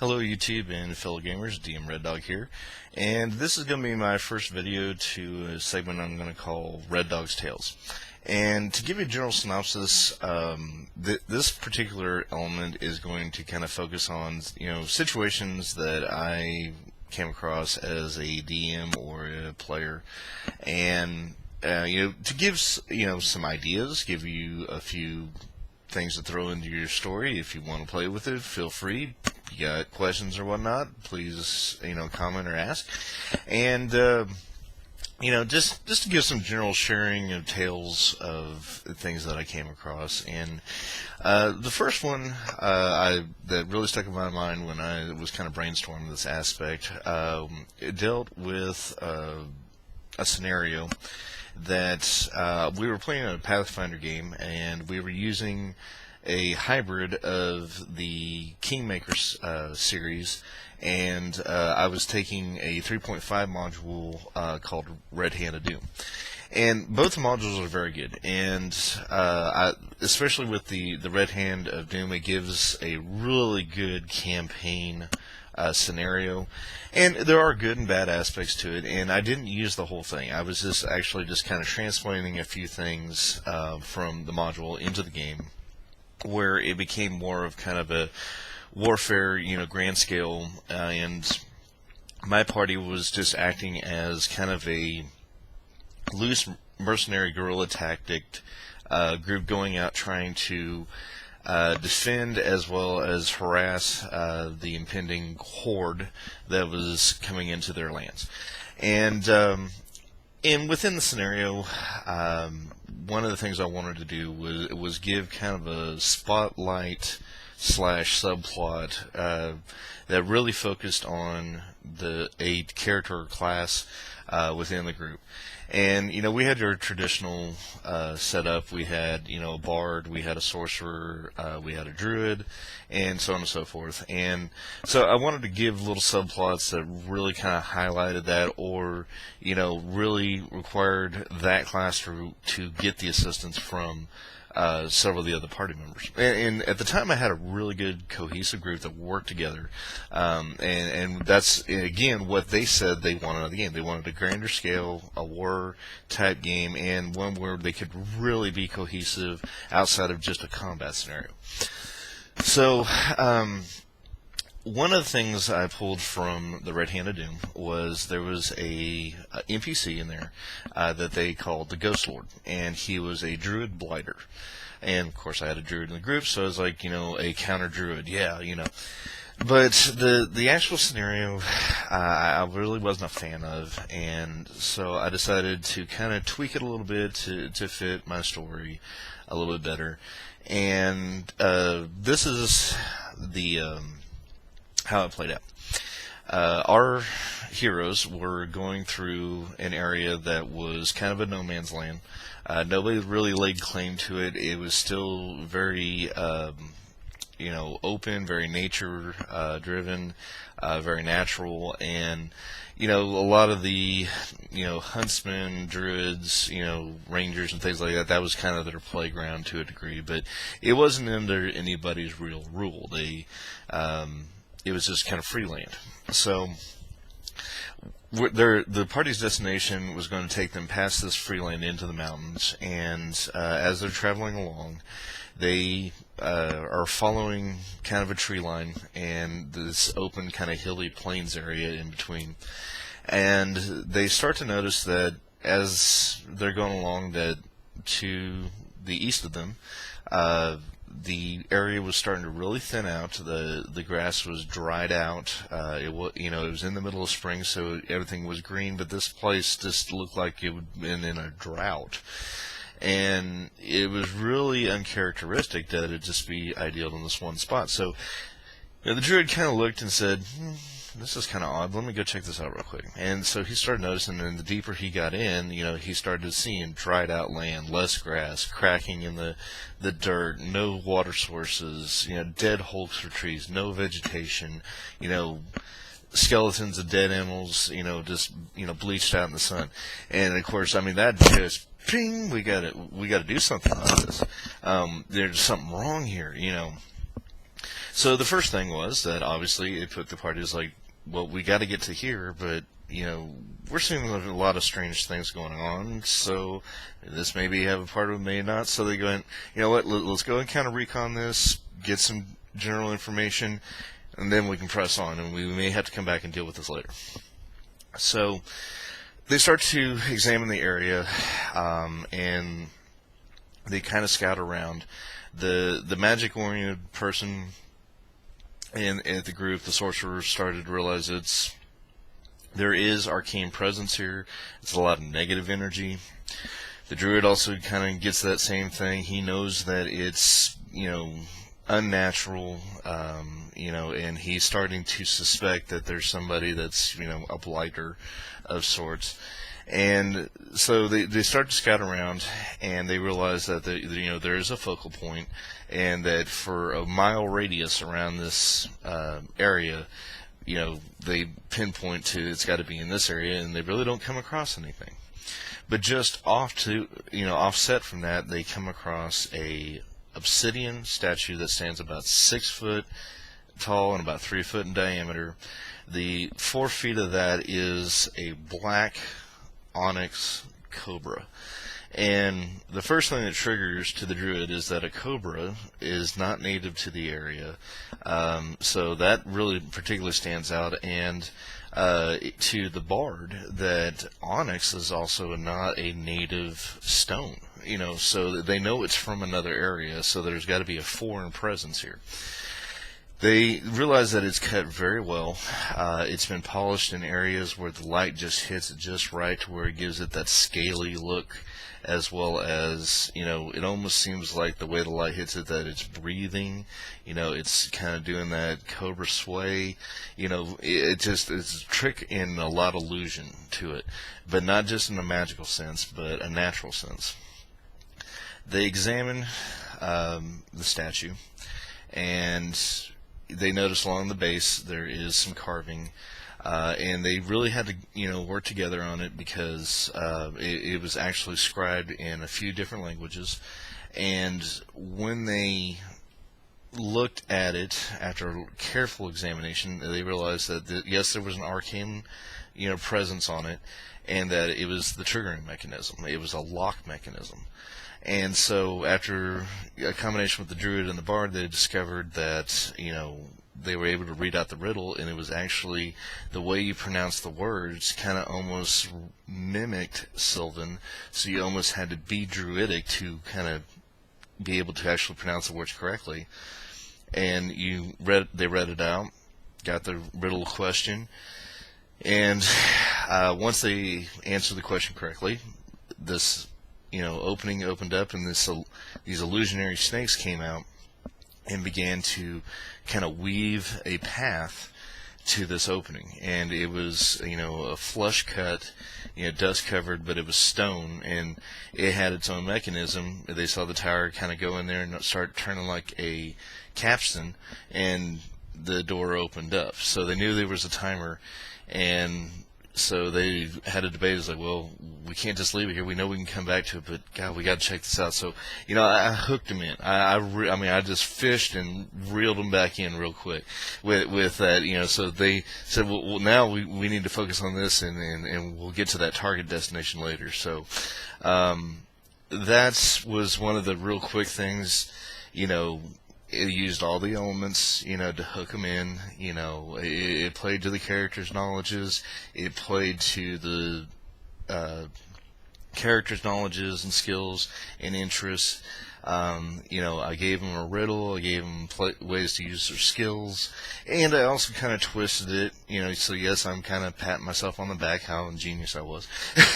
Hello YouTube and fellow gamers, DM Red Dog here, and this is going to be my first video to a segment I'm going to call Red Dog's Tales. And to give you a general synopsis, this particular element is going to kind of focus on situations that I came across as a DM or a player, and to give some ideas, give you a few things to throw into your story. If you want to play with it, feel free. If you got questions or whatnot, please comment or ask. And just to give some general sharing of tales of things that I came across. And the first one that really stuck in my mind when I was kind of brainstorming this aspect, it dealt with a scenario that we were playing a Pathfinder game, and we were using a hybrid of the Kingmaker series, and I was taking a 3.5 module called Red Hand of Doom. And both modules are very good, and especially with the Red Hand of Doom, it gives a really good campaign scenario, and there are good and bad aspects to it, and I didn't use the whole thing. I was just kind of transplanting a few things from the module into the game, where it became more of kind of a warfare, grand scale, and my party was just acting as kind of a loose mercenary guerrilla tactic group going out trying to defend as well as harass the impending horde that was coming into their lands. And within the scenario, one of the things I wanted to do was give kind of a spotlight / subplot that really focused on a character or class within the group. And we had your traditional setup. We had a bard, we had a sorcerer, we had a druid, and so on and so forth. And so I wanted to give little subplots that really kind of highlighted that, or really required that class to get the assistance from several of the other party members. And at the time, I had a really good cohesive group that worked together, and that's again what they said they wanted out of the game. They wanted a grander scale, a war type game, and one where they could really be cohesive outside of just a combat scenario. So one of the things I pulled from the Red Hand of Doom was there was a NPC in there that they called the Ghost Lord, and he was a druid blighter. And of course I had a druid in the group, so I was like, a counter druid, yeah. But the actual scenario I really wasn't a fan of, and so I decided to kind of tweak it a little bit to fit my story a little bit better. And this is the how it played out. Our heroes were going through an area that was kind of a no man's land. Nobody really laid claim to it. It was still very, open, very nature driven, very natural, and a lot of the huntsmen, druids, rangers and things like that. That was kind of their playground to a degree, but it wasn't under anybody's real rule. It was just kind of free land. So the party's destination was going to take them past this free land into the mountains, and as they're traveling along, they are following kind of a tree line and this open kind of hilly plains area in between. And they start to notice that as they're going along, that to the east of them, the area was starting to really thin out. The grass was dried out. It was in the middle of spring, so everything was green. But this place just looked like it would been in a drought, and it was really uncharacteristic that it'd just be ideal in this one spot. So the druid kind of looked and said, this is kind of odd. Let me go check this out real quick. And so he started noticing, and the deeper he got in, he started seeing dried out land, less grass, cracking in the dirt, no water sources, dead hulks for trees, no vegetation, skeletons of dead animals, just bleached out in the sun. And of course, that just ping. We got to do something about this. There's something wrong here, So the first thing was that obviously it put the party as like, well, we got to get to here, but we're seeing a lot of strange things going on. So this maybe have a part of it, may not. So they go in, you know what? Let's go and kind of recon this, get some general information, and then we can press on, and we may have to come back and deal with this later. So they start to examine the area, and they kind of scout around. The magic-oriented person in the group, the sorcerer, started to realize there is arcane presence here. It's a lot of negative energy. The druid also kind of gets that same thing. He knows that it's unnatural, and he's starting to suspect that there's somebody that's a blighter of sorts. And so they start to scout around, and they realize that there is a focal point, and that for a mile radius around this area, they pinpoint to it's got to be in this area, and they really don't come across anything. But just offset from that, they come across a obsidian statue that stands about 6 foot tall and about 3 foot in diameter. The 4 feet of that is a black onyx cobra. And the first thing that triggers to the druid is that a cobra is not native to the area. So that really particularly stands out. And to the bard, that onyx is also not a native stone. So they know it's from another area, so there's got to be a foreign presence here. They realize that it's cut very well. It's been polished in areas where the light just hits it just right to where it gives it that scaly look, as well as, it almost seems like the way the light hits it that it's breathing. It's kind of doing that cobra sway. It's a trick and a lot of illusion to it, but not just in a magical sense, but a natural sense. They examine the statue, and they notice along the base there is some carving, and they really had to work together on it because it was actually scribed in a few different languages. And when they looked at it after careful examination, they realized that yes, there was an arcane presence on it, and that it was the triggering mechanism. It was a lock mechanism. And so after a combination with the druid and the bard, they discovered that they were able to read out the riddle, and it was actually the way you pronounce the words kind of almost mimicked Sylvan, so you almost had to be druidic to kind of be able to actually pronounce the words correctly. And they read it out, got the riddle question, and once they answered the question correctly, this opening opened up, and these illusionary snakes came out and began to kind of weave a path to this opening. And it was a flush cut, dust covered, but it was stone, and it had its own mechanism. They saw the tower kind of go in there and start turning like a capstan, and the door opened up. So they knew there was a timer, and so they had a debate. It was like, well, we can't just leave it here. We know we can come back to it, but God, we got to check this out. So, I hooked them in. I just fished and reeled them back in real quick with that. So they said, well, now we need to focus on this, and we'll get to that target destination later. So, that was one of the real quick things. It used all the elements, to hook them in. It played to the characters' knowledges. It played to the characters' knowledges and skills and interests. I gave them a riddle. I gave them ways to use their skills, and I also kind of twisted it. So yes, I'm kind of patting myself on the back how ingenious I was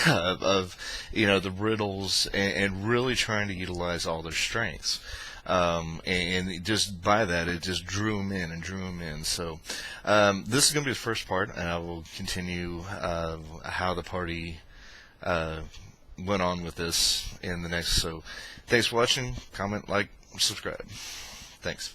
of the riddles, and really trying to utilize all their strengths. And just by that, it just drew them in and drew them in. So this is going to be the first part, and I will continue how the party went on with this in the next. So thanks for watching. Comment, like, subscribe. Thanks.